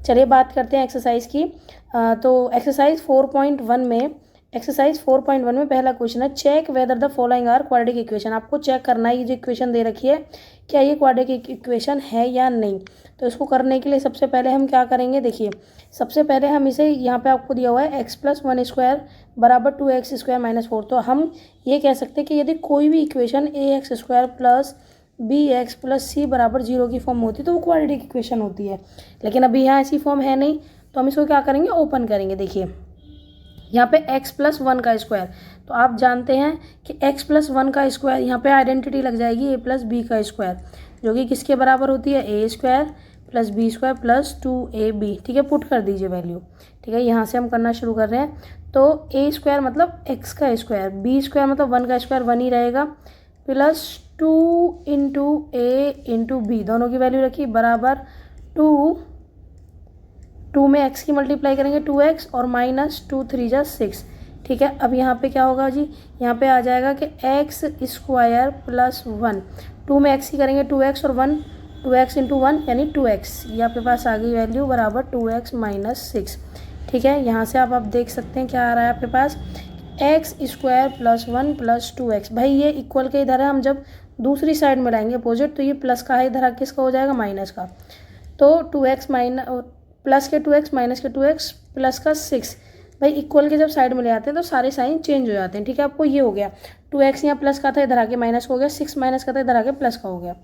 चलिए बात करते हैं एक्सरसाइज की। तो एक्सरसाइज 4.1 में पहला क्वेश्चन है, check whether the following are quadratic equation. आपको चेक करना है ये जो इक्वेशन दे रखी है क्या ये क्वाड्रेटिक इक्वेशन है या नहीं। तो इसको करने के लिए सबसे पहले हम क्या करेंगे, देखिए सबसे पहले हम इसे यहाँ पे आपको दिया हुआ है x+1² बराबर 2x² - 4। तो हम ये कह सकते हैं कि यदि कोई भी equation ax² plus bx plus c बराबर 0 की फॉर्म होती है तो वो क्वाड्रेटिक इक्वेशन होती है। लेकिन अभी यहाँ ऐसी फॉर्म है नहीं, तो हम इसको क्या करेंगे, ओपन करेंगे। देखिए यहाँ पे x+1 का स्क्वायर, तो आप जानते हैं कि x+1 का स्क्वायर यहाँ पे आइडेंटिटी लग जाएगी a+b का स्क्वायर, जो कि किसके बराबर होती है, a² + b² + 2ab। ठीक है, पुट कर दीजिए वैल्यू। ठीक है, यहाँ से हम करना शुरू कर रहे हैं। तो a² मतलब x का स्क्वायर, b² मतलब 1 का स्क्वायर 1 ही रहेगा, प्लस 2 × a × b, दोनों की वैल्यू रखी बराबर 2 में x की मल्टीप्लाई करेंगे 2x और -2 3 जा 6। ठीक है, अब यहाँ पे क्या होगा जी, यहाँ पे आ जाएगा कि x² + 1, 2 में x की करेंगे 2x और 1 2x × 1 यानी 2x, ये आपके पास आ गई वैल्यू बराबर 2x - 6। ठीक है, यहाँ से आप देख सकते हैं क्या आ रहा है आपके पास, x² + 1 + 2x। भाई ये इक्वल के इधर है, हम जब दूसरी साइड में लाएंगे अपोजिट तो ये प्लस का है, इधर किसका हो जाएगा, माइनस का। तो 2x प्लस के 2x माइनस के 2x प्लस का 6। भाई इक्वल के जब साइड में ले आते हैं तो सारे साइन चेंज हो जाते हैं। ठीक है, आपको ये हो गया 2x यहाँ प्लस का था, इधर आके माइनस का हो गया, 6 माइनस का था, इधर आके प्लस का हो गया।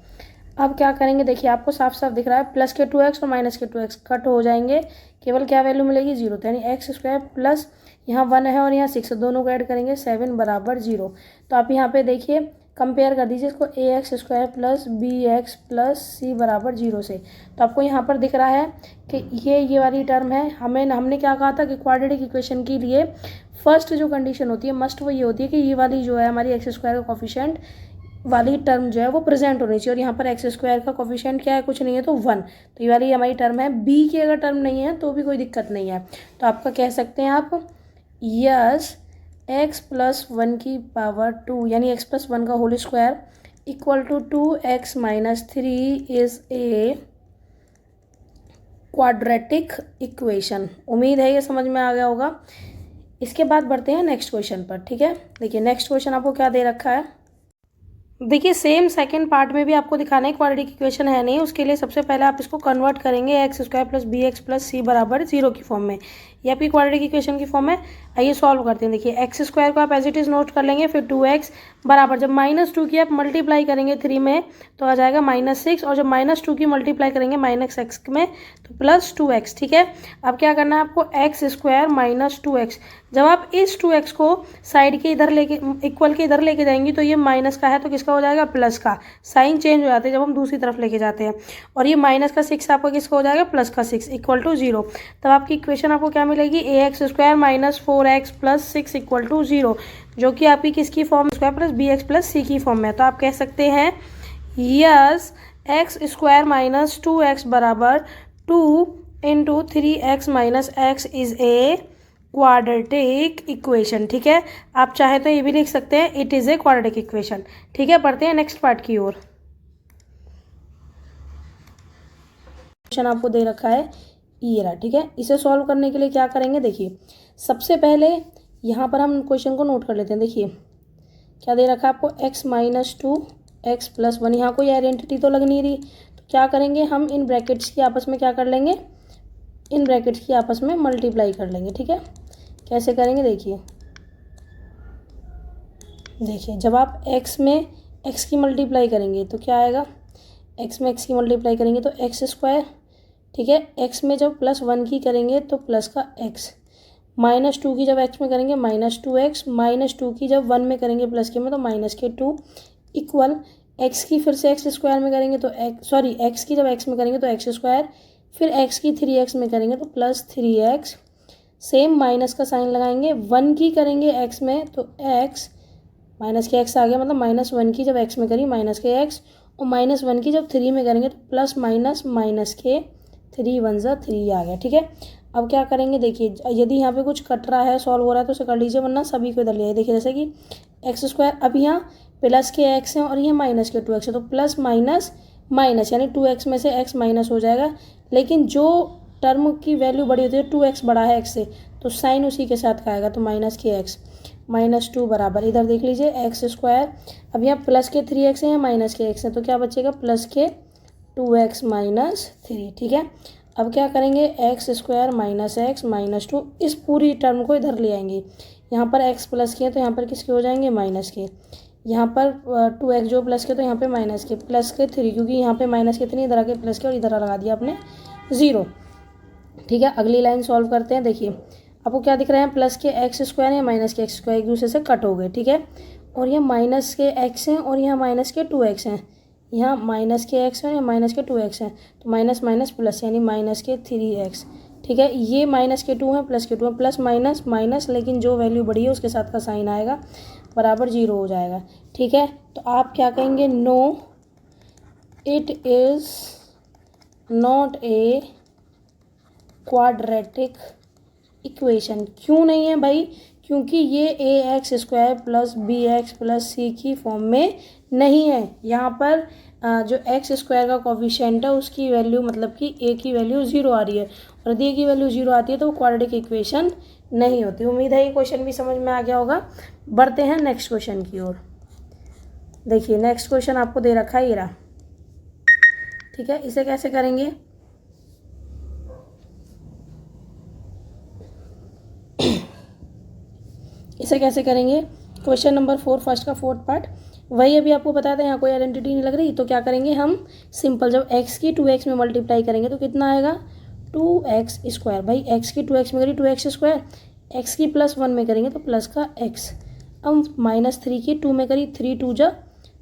अब क्या करेंगे, देखिए आपको साफ साफ दिख रहा है, प्लस के 2x और माइनस के 2x कट हो जाएंगे, केवल क्या वैल्यू मिलेगी, 0। तो यानी x² प्लस यहाँ 1 है और यहाँ 6, दोनों को ऐड करेंगे 7 बराबर 0। तो आप यहाँ पे देखिए कंपेयर कर दीजिए इसको ax² plus bx plus c बराबर 0 से। तो आपको यहाँ पर दिख रहा है कि ये वाली टर्म है। हमने क्या कहा था कि क्वाड्रेटिक इक्वेशन के लिए फर्स्ट जो कंडीशन होती है मस्ट वो ये होती है कि ये वाली जो है हमारी x² का कोफिशिएंट वाली टर्म जो है वो प्रेजेंट होनी चाहिए। और यहाँ पर x² का कोफिशिएंट क्या है, कुछ नहीं है, तो 1। तो ये वाली हमारी टर्म है। b की अगर टर्म नहीं है तो भी कोई दिक्कत नहीं है, तो आपका कह सकते हैं आप यस x+1 की पावर 2 यानी x+1 का whole square equal to 2x - 3 is a quadratic equation. उम्मीद है ये समझ में आ गया होगा। इसके बाद बढ़ते हैं नेक्स्ट क्वेश्चन पर। ठीक है, देखिए नेक्स्ट क्वेश्चन आपको क्या दे रखा है, देखिए सेम सेकंड पार्ट में भी आपको दिखाना है क्वाड्रेटिक इक्वेशन है नहीं, उसके लिए सबसे पहले आप इसको कन्वर्ट करेंगे x² + bx + c बराबर 0 की फॉर्म में। ये आपकी क्वाड्रेटिक इक्वेशन की फॉर्म है। आइए सॉल्व करते हैं। देखिए x² को आप एज इट इज़ नोट कर लेंगे, फिर 2x बराबर जब -2 की आप मल्टीप्लाई करेंगे 3 में तो आ जाएगा -6, और जब -2 की मल्टीप्लाई करेंगे -x में तो प्लस 2x। ठीक है, अब क्या करना है आपको, x² - 2x, जब आप इस 2x को साइड के इधर लेके इक्वल के इधर लेके जाएंगी तो ये माइनस का है तो किसका हो जाएगा, प्लस का। साइन चेंज हो जाते हैं जब हम दूसरी तरफ लेके जाते हैं। और ये -6 आपका किसका हो जाएगा, प्लस का 6 इक्वल टू 0। तब आपकी इक्वेशन आपको क्या मिलेगी, ax² - 4x + 6 इक्वल टू 0, जो कि आपकी किसकी form, square plus bx plus c की फॉर्म में। तो आप कह सकते हैं यस x² - 2x बराबर 2 × 3x - x is a quadratic equation. ठीक है, आप चाहे तो ये भी लिख सकते हैं it is a quadratic equation. ठीक है, बढ़ते हैं नेक्स्ट पार्ट की ओर। क्वेश्चन आपको दे रखा है ये रहा। ठीक है, इसे सॉल्व करने के लिए क्या करेंगे, देखिए सबसे पहले यहाँ पर हम क्वेश्चन को नोट कर लेते हैं। देखिए क्या दे रखा है आपको, x - 2 x + 1, यहाँ कोई आइडेंटिटी तो लग नहीं रही, तो क्या करेंगे हम इन ब्रैकेट्स की आपस में क्या कर लेंगे, इन ब्रैकेट्स की आपस में मल्टीप्लाई कर लेंगे। ठीक है, कैसे करेंगे, देखिए जब आप x में x की मल्टीप्लाई करेंगे तो क्या आएगा, x में x की मल्टीप्लाई करेंगे तो x²। ठीक है, x में जब +1 की करेंगे तो प्लस का x, -2 की जब x में करेंगे -2x, -2 की जब 1 में करेंगे प्लस के में तो -2 इक्वल x की फिर से x² में करेंगे तो x की जब x में करेंगे तो x², फिर x की 3x में करेंगे तो +3x, सेम माइनस का साइन लगाएंगे। 1 की करेंगे x में तो x, माइनस के x आ गया, मतलब -1 की जब x में करी माइनस के x, और -1 की जब 3 में करेंगे तो प्लस माइनस के 3 1 ज़ा 3 आ गया। ठीक है, अब क्या करेंगे, देखिए यदि यहाँ पे कुछ कट रहा है सॉल्व हो रहा है तो उसे कर लीजिए, वरना सभी को इधर ले आइए। देखिए जैसे कि x², अब यहाँ प्लस के x है और ये माइनस के 2x है, तो प्लस माइनस यानी 2x में से x माइनस हो जाएगा। लेकिन जो टर्म की वैल्यू बड़ी होती है, 2x बड़ा है x से, तो साइन उसी के साथ का आएगा, तो माइनस के x -2 बराबर, इधर देख लीजिए एक्स स्क्वायर, अब यहाँ प्लस के 3x है या माइनस के x है, तो क्या बचेगा प्लस के 2x -3। ठीक है, अब क्या करेंगे, एक्स स्क्वायर माइनस एक्स -2, इस पूरी टर्म को इधर ले आएंगे, यहाँ पर x प्लस के हैं तो यहाँ पर किसके हो जाएंगे माइनस के, यहाँ पर 2x जो प्लस के तो यहाँ पे माइनस के, प्लस के 3 क्योंकि यहाँ पे माइनस के 3 इधर आके प्लस के और इधर लगा दिया आपने 0। ठीक है, अगली लाइन सॉल्व करते हैं। देखिए आपको क्या दिख रहे हैं, प्लस के एक्स स्क्वायर या माइनस के एक्स स्क्वायर एक दूसरे से कट हो गए। ठीक है, और यहाँ माइनस के एक्स हैं और यहाँ माइनस के 2x हैं, यहाँ माइनस के एक्स है या माइनस के 2x हैं, तो माइनस माइनस प्लस यानी माइनस के 3x। ठीक है, ये माइनस के 2 हैं, प्लस के 2 हैं, प्लस माइनस माइनस, लेकिन जो वैल्यू बड़ी है उसके साथ का साइन आएगा, बराबर 0 हो जाएगा। ठीक है, तो आप क्या कहेंगे, no it is not a quadratic equation. क्यों नहीं है भाई, क्योंकि ये a x square plus b x plus c की फॉर्म में नहीं है। यहाँ पर जो एक्स स्क्वायर का कोफिशिएंट है उसकी वैल्यू मतलब कि ए की वैल्यू 0 आ रही है, और यदि ए की वैल्यू 0 आती है तो वो क्वाड्रेटिक इक्वेशन नहीं होती। उम्मीद है ये क्वेश्चन भी समझ में आ गया होगा। बढ़ते हैं नेक्स्ट क्वेश्चन की ओर। देखिए नेक्स्ट क्वेश्चन आपको दे रखा है, ये रहा। ठीक है, इसे कैसे करेंगे, इसे कैसे करेंगे, क्वेश्चन नंबर 4 फर्स्ट का 4th पार्ट वही अभी आपको बताया था, यहाँ कोई आइडेंटिटी नहीं लग रही, तो क्या करेंगे हम सिंपल, जब x की 2x में मल्टीप्लाई करेंगे तो कितना आएगा 2x स्क्वायर। भाई x की 2x में करी 2x स्क्वायर, x की +1 में करेंगे तो प्लस का x, अब -3 की 2 में करी 3 2 जा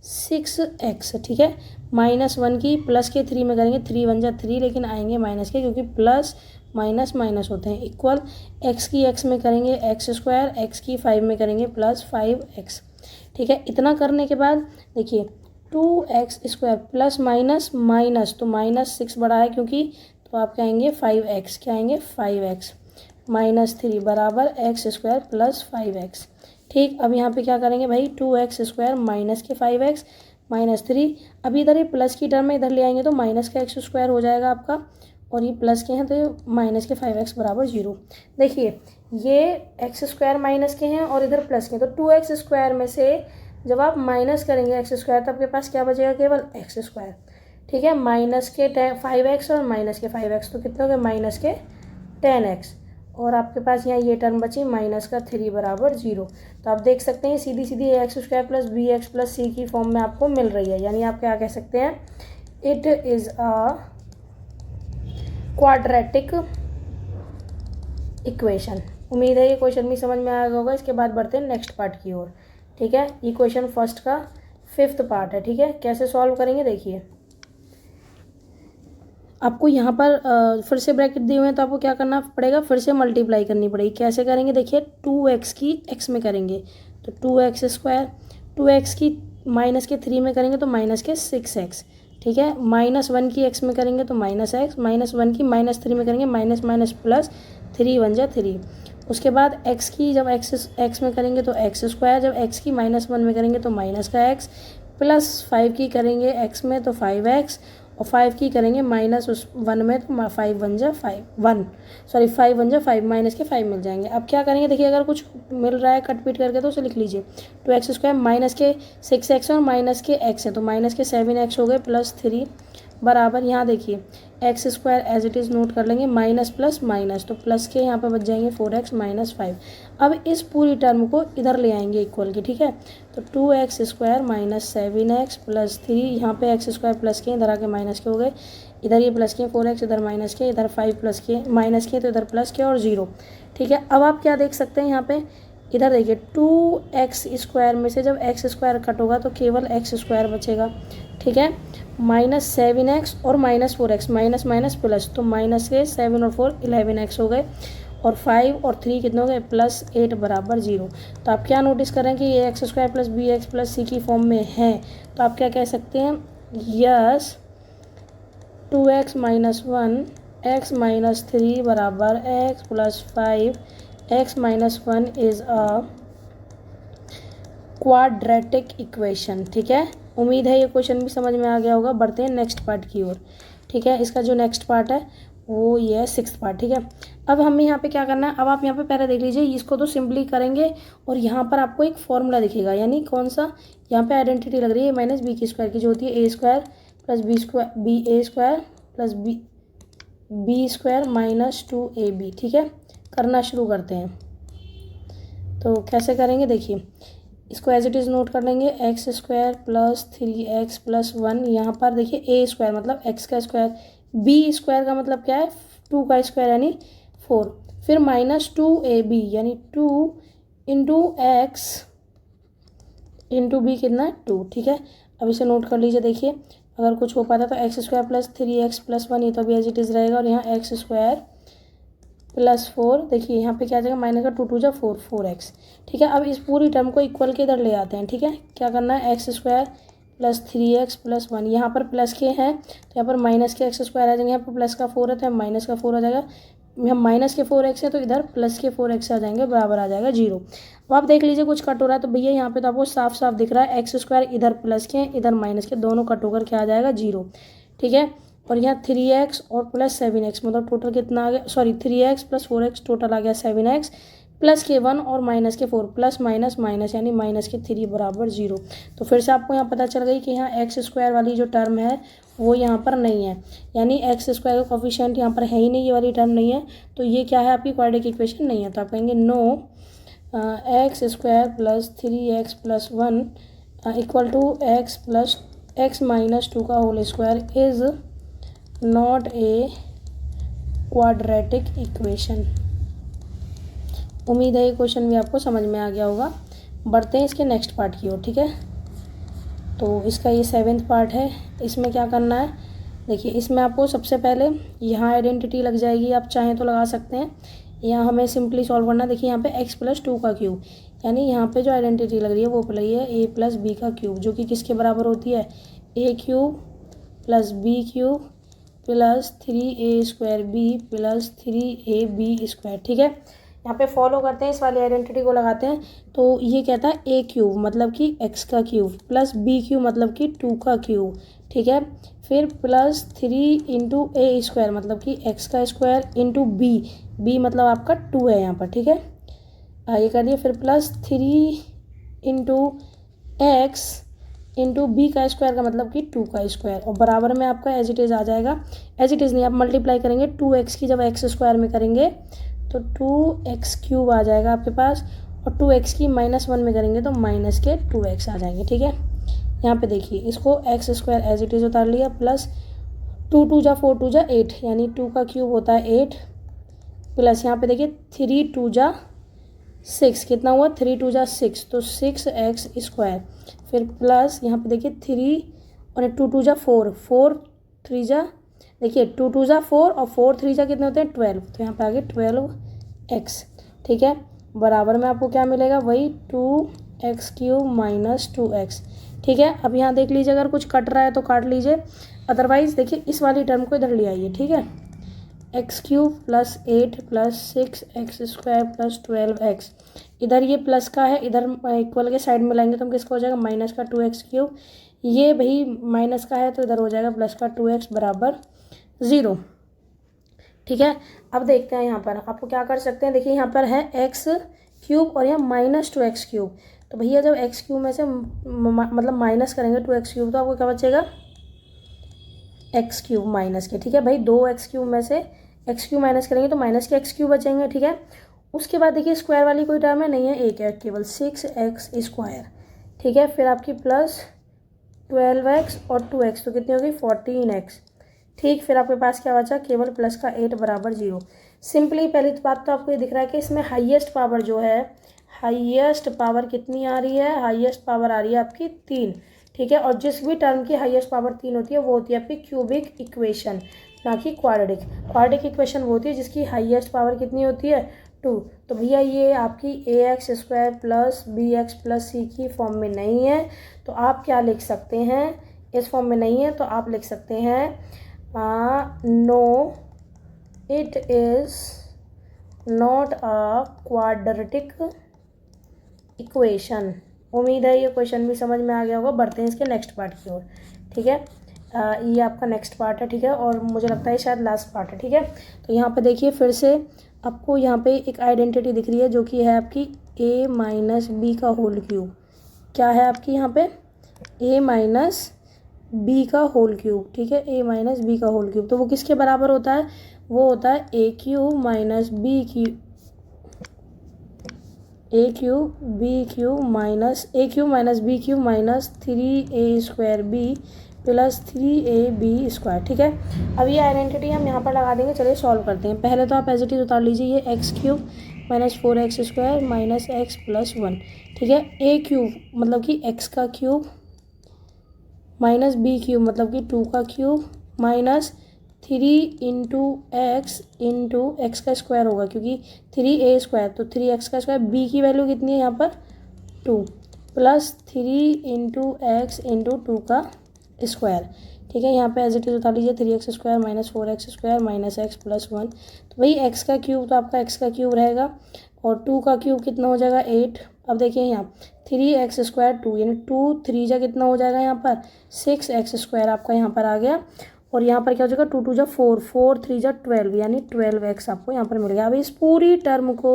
6x। ठीक है, -1 की प्लस के 3 में करेंगे 3 1 जा 3, लेकिन आएंगे माइनस के क्योंकि प्लस माइनस माइनस होते हैं, इक्वल x की x में करेंगे x स्क्वायर, x की 5 में करेंगे +5x। ठीक है, इतना करने के बाद देखिए 2x square plus minus minus, तो -6 बड़ा है क्योंकि, तो आप कहेंगे 5x, क्या आएंगे 5x -3 बराबर x स्क्वायर प्लस 5x। ठीक, अब यहाँ पे क्या करेंगे भाई 2x स्क्वायर माइनस के 5x -3, अभी इधर ये प्लस की टर्म में इधर ले आएंगे तो माइनस का x स्क्वायर हो जाएगा आपका, और ये प्लस के हैं तो माइनस के 5x बराबर 0। देखिए ये एक्स स्क्वायर माइनस के हैं और इधर प्लस के हैं, तो 2x स्क्वायर में से जब आप माइनस करेंगे x स्क्वायर तो आपके पास क्या बचेगा, केवल x स्क्वायर। ठीक है, माइनस के 5x और माइनस के 5x तो कितने हो गए माइनस के 10x, और आपके पास यहाँ ये टर्म बची माइनस का 3 बराबर 0। तो आप देख सकते हैं सीधी सीधी x square plus b x plus c की फॉर्म में आपको मिल रही है, यानी आप क्या कह सकते हैं, it is a quadratic equation. उम्मीद है ये क्वेश्चन भी समझ में आया होगा। इसके बाद बढ़ते हैं नेक्स्ट पार्ट की ओर। ठीक है, ये क्वेश्चन फर्स्ट का 5th पार्ट है। ठीक है, कैसे सॉल्व करेंगे, देखिए आपको यहाँ पर फिर से ब्रैकेट दिए हुए हैं तो आपको क्या करना पड़ेगा, फिर से मल्टीप्लाई करनी पड़ेगी। कैसे करेंगे, देखिए 2x की x में करेंगे तो 2x स्क्वायर, 2x की माइनस के 3 में करेंगे तो माइनस के 6x। ठीक है, -1 की x में करेंगे तो -x, -1 की -3 में करेंगे माइनस माइनस प्लस 3 1 जा 3। उसके बाद x की जब x में करेंगे तो x स्क्वायर, जब x की -1 में करेंगे तो माइनस का x, प्लस 5 की करेंगे x में तो 5x, और 5 की करेंगे -1 में तो 5 1 जा 5 माइनस के 5 मिल जाएंगे। अब क्या करेंगे, देखिए अगर कुछ मिल रहा है कट पीट करके तो उसे लिख लीजिए, 2x स्क्वायर माइनस के 6x और माइनस के x है तो माइनस के 7x हो गए प्लस 3 बराबर, यहाँ देखिए X square as it is note कर लेंगे, माइनस प्लस माइनस, तो प्लस के यहाँ पे बच जाएंगे 4x -5। अब इस पूरी टर्म को इधर ले आएंगे इक्वल की। ठीक है, तो 2x स्क्वायर -7x प्लस 3, यहाँ पे एक्स स्क्वायर प्लस के इधर आके माइनस के हो गए, इधर ये प्लस के 4x, इधर माइनस के, इधर 5 प्लस के माइनस के, तो इधर प्लस के और 0। ठीक है, अब आप क्या देख सकते हैं यहाँ पे, इधर देखिए 2x स्क्वायर में से जब x स्क्वायर कट होगा तो केवल x स्क्वायर बचेगा। ठीक है, -7x और -4x, माइनस माइनस प्लस, तो माइनस के 7 और 4 11x हो गए, और 5 और 3 कितने हो गए +8 बराबर 0। तो आप क्या नोटिस कर रहे हैं कि ये x square plus b x plus c की फॉर्म में है, तो आप क्या कह सकते हैं, यस 2x - 1 x - 3 बराबर x + 5 x - 1 is a quadratic equation. ठीक है, उम्मीद है ये क्वेश्चन भी समझ में आ गया होगा। बढ़ते हैं नेक्स्ट पार्ट की ओर। ठीक है, इसका जो नेक्स्ट पार्ट है वो ये है 6th पार्ट, ठीक है। अब हमें यहाँ पे क्या करना है, अब आप यहाँ पे पहले देख लीजिए, इसको तो सिंपली करेंगे और यहाँ पर आपको एक फॉर्मूला दिखेगा, यानी कौन सा, यहाँ पे आइडेंटिटी लग रही है माइनस बी की स्क्वायर की, जो होती है a square plus b square b a square plus b square minus 2ab, ठीक है। करना शुरू करते हैं, तो कैसे करेंगे देखिए, इसको एज इट इज़ नोट कर लेंगे, x square plus 3x plus 1, यहाँ पर देखिए ए स्क्वायर मतलब एक्स का स्क्वायर, बी स्क्वायर का मतलब क्या है 2 का स्क्वायर यानी 4, फिर माइनस 2ab यानी 2 इंटू एक्स इंटू बी कितना 2, ठीक है। अब इसे नोट कर लीजिए, देखिए अगर कुछ हो पाता तो x square plus 3x plus 1, ये तो अभी एज इट इज़ रहेगा, और यहाँ एक्स स्क्वायर प्लस 4, देखिए यहाँ पे क्या आ जाएगा, माइनस का 2 जा 4, 4x, ठीक है। अब इस पूरी टर्म को इक्वल के इधर ले आते हैं, ठीक है। क्या करना है, x square plus 3x plus 1, यहाँ पर प्लस के हैं तो यहाँ पर माइनस के एक्स स्क्वायर आ जाएंगे, यहाँ पर प्लस का 4 है तो यहाँ माइनस का 4 आ जाएगा, यहाँ माइनस के 4x है तो इधर प्लस के 4x आ जाएंगे, बराबर आ जाएगा 0। अब आप देख लीजिए कुछ कट हो रहा है तो भैया यहाँ पे तो आपको साफ साफ दिख रहा है, एक्स स्क्वायर इधर प्लस के इधर माइनस के, दोनों कट होकर क्या आ जाएगा 0, ठीक है। और यहाँ 3x और प्लस 7x मतलब टोटल कितना आ गया, sorry 3x plus 4x total आ गया 7x, प्लस के 1 और माइनस के 4, प्लस माइनस माइनस यानी माइनस के 3 बराबर 0। तो फिर से आपको यहाँ पता चल गई कि यहाँ एक्स स्क्वायर वाली जो टर्म है वो यहाँ पर नहीं है, यानी एक्स स्क्वायर का कोफिशिएंट यहाँ पर है ही नहीं, ये वाली टर्म नहीं है, तो ये क्या है आपकी क्वाड्रेटिक इक्वेशन नहीं है। तो आप कहेंगे no X square plus 3x plus 1 equal to X plus X minus 2 का whole square is not a quadratic equation. उम्मीद है ये क्वेश्चन भी आपको समझ में आ गया होगा। बढ़ते हैं इसके नेक्स्ट पार्ट की ओर, ठीक है। तो इसका ये 7th पार्ट है, इसमें क्या करना है देखिए, इसमें आपको सबसे पहले यहाँ आइडेंटिटी लग जाएगी, आप चाहें तो लगा सकते हैं, यहाँ हमें सिंपली सॉल्व करना है। देखिए यहाँ पे x प्लस 2 का क्यूब, यानी यहाँ पे जो आइडेंटिटी लग रही है वो लगी है a प्लस बी का क्यूब, जो कि किसके बराबर होती है, a cube plus b cube plus 3a square b plus 3ab square, ठीक है। यहाँ पे फॉलो करते हैं, इस वाली आइडेंटिटी को लगाते हैं, तो ये कहता है a क्यूब मतलब कि x का क्यूब प्लस b क्यूब मतलब कि 2 का क्यूब, ठीक है। फिर प्लस 3 इंटू a स्क्वायर मतलब कि x का स्क्वायर इंटू b मतलब आपका 2 है यहाँ पर, ठीक है। ये कर दिए, फिर plus 3 into X into B का स्क्वायर का मतलब कि 2 का स्क्वायर, और बराबर में आपका एज इट इज़ आ जाएगा, एज इट इज़ नहीं आप मल्टीप्लाई करेंगे 2x की, जब एक्स स्क्वायर में करेंगे तो 2x क्यूब आ जाएगा आपके पास, और 2x की -1 में करेंगे तो माइनस के 2x आ जाएंगे, ठीक है। यहाँ पे देखिए इसको X square as it is उतार लिया, प्लस 2 जा 4 2 जा 8 यानी 2 का क्यूब होता है 8, प्लस यहाँ पे देखिए 3 2 जा 6, कितना हुआ 3 2 जा 6 तो 6x स्क्वायर, फिर प्लस यहाँ पे देखिए 3 और 2 2 जा 4 4 3 जा, देखिए 2 2 जा 4 और 4 3 जा कितने होते हैं 12, तो यहाँ पे आगे 12x, ठीक है। बराबर में आपको क्या मिलेगा, वही 2x क्यूब माइनस 2x, ठीक है। अब यहाँ देख लीजिए अगर कुछ कट रहा है तो काट लीजिए, अदरवाइज़ देखिए इस वाली टर्म को इधर ले आइए, ठीक है। X cube plus 8 plus 6x square plus 12x, इधर ये प्लस का है, इधर इक्वल के साइड में लाएंगे तो हम किसका हो जाएगा माइनस का 2x क्यूब, ये भाई माइनस का है तो इधर हो जाएगा प्लस का 2x बराबर 0, ठीक है। अब देखते हैं यहाँ पर आपको क्या कर सकते हैं, देखिए यहाँ पर है x क्यूब और यहाँ माइनस 2x क्यूब, तो भैया जब x क्यूब में से मतलब माइनस करेंगे 2x क्यूब तो आपको क्या बचेगा एक्स क्यूब माइनस के, ठीक है भाई। 2x क्यूब में से एक्स क्यूब माइनस करेंगे तो माइनस के एक्स क्यूब बचेंगे, ठीक है। उसके बाद देखिए स्क्वायर वाली कोई टर्म है नहीं है, एक है केवल 6x स्क्वायर, ठीक है। फिर आपकी प्लस 12x और 2x तो कितनी होगी 14x, ठीक। फिर आपके पास क्या बचा केवल प्लस का 8 बराबर 0। सिंपली पहली बात तो आपको ये दिख रहा है कि इसमें हाईएस्ट पावर जो है, हाईएस्ट पावर कितनी आ रही है, हाईएस्ट पावर आ रही है आपकी 3, ठीक है। और जिस भी टर्म की हाईएस्ट पावर 3 होती है वो होती है आपकी क्यूबिक इक्वेशन, ना कि क्वाड्रेटिक। क्वाड्रेटिक इक्वेशन वो होती है जिसकी हाईएस्ट पावर कितनी होती है 2। तो भैया ये आपकी ax square plus bx plus c की फॉर्म में नहीं है, तो आप क्या लिख सकते हैं, इस फॉर्म में नहीं है तो आप लिख सकते हैं no it is not a quadratic equation. उम्मीद है ये क्वेश्चन भी समझ में आ गया होगा। बढ़ते हैं इसके नेक्स्ट पार्ट की ओर, ठीक है। ये आपका नेक्स्ट पार्ट है, ठीक है, और मुझे लगता है शायद लास्ट पार्ट है, ठीक है। तो यहाँ पे देखिए फिर से आपको यहाँ पे एक आइडेंटिटी दिख रही है जो कि है आपकी a माइनस बी का होल क्यूब। क्या है आपकी यहाँ पे a माइनस बी का होल क्यूब, ठीक है, a माइनस बी का होल क्यूब। तो वो किसके बराबर होता है, वो होता है a cube minus B cube, a cube B cube minus a cube minus B cube minus 3a square B plus 3ab square, ठीक है। अब ये आइडेंटिटी हम यहाँ पर लगा देंगे। चलिए सॉल्व करते हैं। पहले तो आप एज इट इज उतार लीजिए, ये x cube minus 4x square minus x plus 1, ठीक है। a क्यूब मतलब कि x का क्यूब माइनस बी क्यूब मतलब कि 2 का क्यूब माइनस 3 इंटू एक्स का स्क्वायर होगा क्योंकि 3a स्क्वायर, तो 3x का स्क्वायर। b की वैल्यू कितनी है यहाँ पर 2 प्लस 3 इंटू एक्स इंटू 2 का स्क्वायर, ठीक है। यहाँ पे एज इट इज उतार लीजिए 3x square minus 4x square minus x plus 1। तो भाई x का क्यूब तो आपका x का क्यूब रहेगा और 2 का क्यूब कितना हो जाएगा 8। अब देखिए यहाँ 3x स्क्वायर 2 यानी 2 3 जा कितना हो जाएगा यहाँ पर 6x स्क्वायर आपका यहाँ पर आ गया। और यहाँ पर क्या हो जाएगा 2 2 जा 4 4 3 जा 12 यानी 12x आपको यहाँ पर मिल गया। अब इस पूरी टर्म को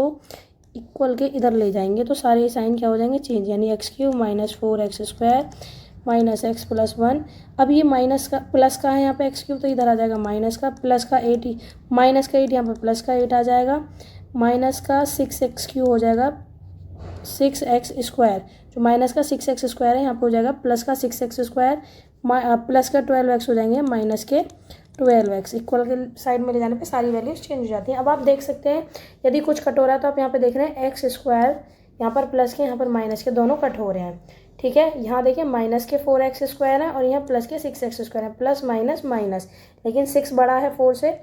इक्वल के इधर ले जाएंगे तो सारे साइन क्या हो जाएंगे चेंज, यानी x cube minus 4x square minus x plus 1। अब ये माइनस का प्लस का है यहाँ पे एक्स क्यूब, तो इधर आ जाएगा माइनस का, प्लस का 8 ही माइनस का 8 यहाँ पर प्लस का 8 आ जाएगा, माइनस का 6x क्यूब हो जाएगा 6x स्क्वायर, जो माइनस का 6x स्क्वायर है यहाँ पे हो जाएगा प्लस का 6x स्क्वायर प्लस का 12x हो जाएंगे माइनस के 12x। इक्वल के साइड में ले जाने पे सारी वैल्यूज चेंज हो जाती हैं। अब आप देख सकते हैं यदि कुछ कट हो रहा है तो आप यहाँ पे देख रहे हैं एक्स स्क्वायर यहाँ पर प्लस के यहाँ पर माइनस के दोनों कट हो रहे हैं, ठीक है। यहाँ देखिए माइनस के 4x स्क्वायर है और यहाँ प्लस के 6x स्क्वायर है, प्लस माइनस माइनस, लेकिन 6 बड़ा है 4 से,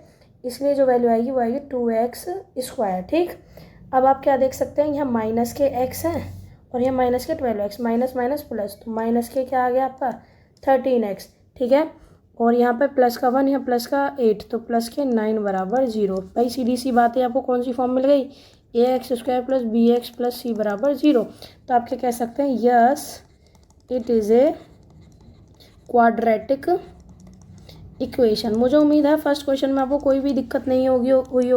इसलिए जो वैल्यू आएगी वो आएगी 2x स्क्वायर, ठीक। अब आप क्या देख सकते हैं यहाँ माइनस के x है और यहाँ माइनस के 12x, माइनस माइनस प्लस, तो माइनस के क्या आ गया आपका 13x, ठीक है। और यहाँ पे प्लस का 1 यहाँ प्लस का 8, तो प्लस के 9 बराबर 0। भाई सीधी सी बात है, आपको कौन सी फॉर्म मिल गई ax square plus bx plus c बराबर 0। तो आप क्या कह सकते हैं yes it is a quadratic equation. मुझे उम्मीद है फर्स्ट क्वेश्चन में आपको कोई भी दिक्कत नहीं हुई होगी।